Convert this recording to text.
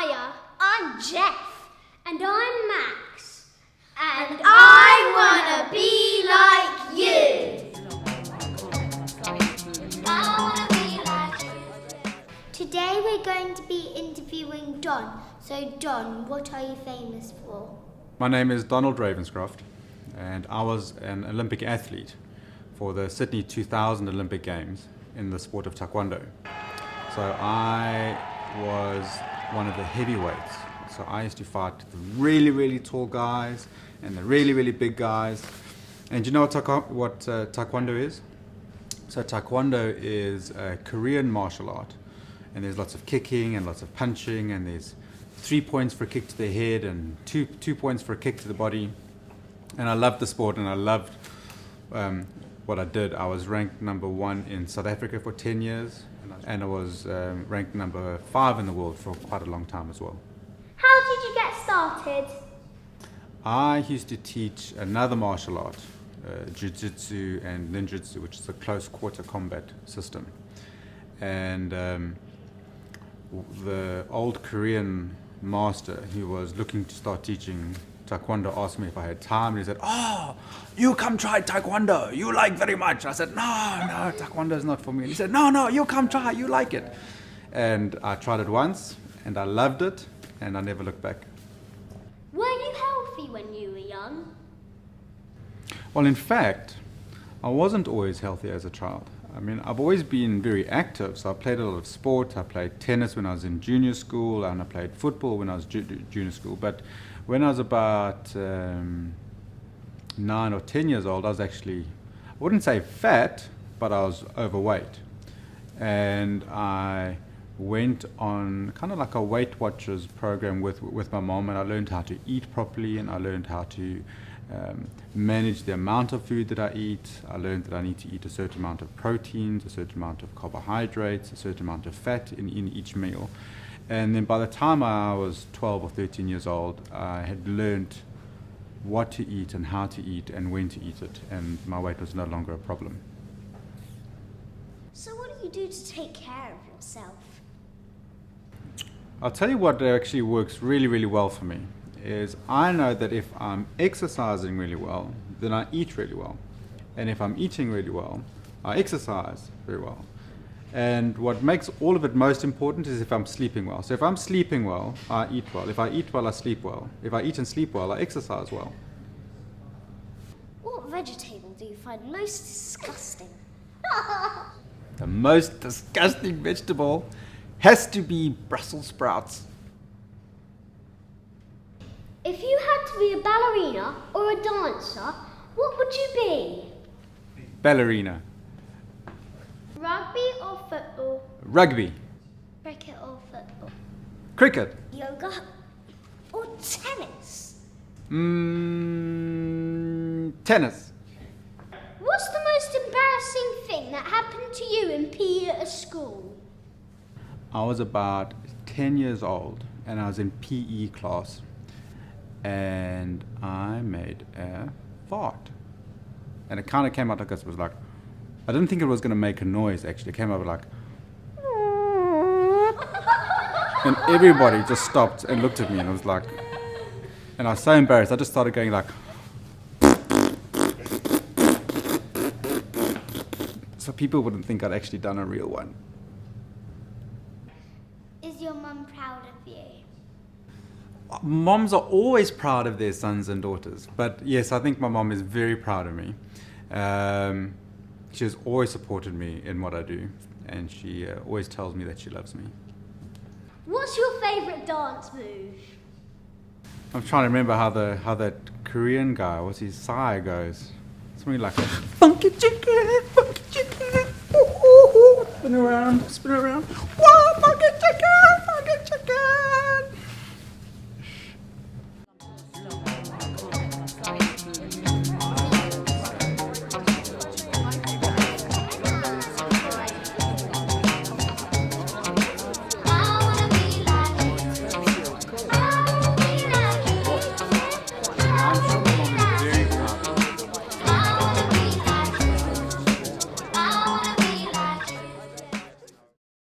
Hiya, I'm Jeff. And I'm Max. And I wanna be like you. I wanna be like you. Today we're going to be interviewing Don. So Don, what are you famous for? My name is Donald Ravenscroft, and I was an Olympic athlete for the Sydney 2000 Olympic Games in the sport of taekwondo. So I was one of the heavyweights. So I used to fight the really, really tall guys and the really, really big guys. And do you know what taekwondo is? So taekwondo is a Korean martial art, and there's lots of kicking and lots of punching, and there's 3 points for a kick to the head and two points for a kick to the body. And I loved the sport, and I loved what I did. I was ranked number 1 in South Africa for 10 years, and I was ranked number 5 in the world for quite a long time as well. How did you get started? I used to teach another martial art, jiu-jitsu and ninjutsu, which is a close quarter combat system. And the old Korean master who was looking to start teaching taekwondo asked me if I had time, and he said, "Oh, you come try taekwondo, you like very much." I said, no, taekwondo is not for me. And he said, no, you come try, you like it. And I tried it once, and I loved it, and I never looked back. Were you healthy when you were young? Well, in fact, I wasn't always healthy as a child. I mean, I've always been very active, so I played a lot of sport. I played tennis when I was in junior school, and I played football when I was junior school. But when I was about 9 or 10 years old, I was actually, I wouldn't say fat, but I was overweight. And I went on kind of like a Weight Watchers program with my mom, and I learned how to eat properly, and I learned how to manage the amount of food that I eat. I learned that I need to eat a certain amount of proteins, a certain amount of carbohydrates, a certain amount of fat in each meal. And then by the time I was 12 or 13 years old, I had learned what to eat and how to eat and when to eat it, and my weight was no longer a problem. So what do you do to take care of yourself? I'll tell you what actually works really, really well for me is I know that if I'm exercising really well, then I eat really well. And if I'm eating really well, I exercise very well. And what makes all of it most important is if I'm sleeping well. So if I'm sleeping well, I eat well. If I eat well, I sleep well. If I eat and sleep well, I exercise well. What vegetable do you find most disgusting? The most disgusting vegetable has to be Brussels sprouts. If you had to be a ballerina or a dancer, what would you be? Ballerina. Rugby or football? Rugby. Cricket or football? Cricket. Yoga or tennis? Tennis. What's the most embarrassing thing that happened to you in PE at a school? I was about 10 years old, and I was in PE class, and I made a fart. And it kind of came out like this. It was like, I didn't think it was going to make a noise, actually. It came out like, and everybody just stopped and looked at me, and it was like, and I was so embarrassed, I just started going like, so people wouldn't think I'd actually done a real one. Is your mum proud of you? Moms are always proud of their sons and daughters, but yes, I think my mom is very proud of me. She has always supported me in what I do, and she always tells me that she loves me. What's your favourite dance move? I'm trying to remember how that Korean guy, what's his Psy goes. Something like funky chicken, ooh, ooh, ooh. Spin around,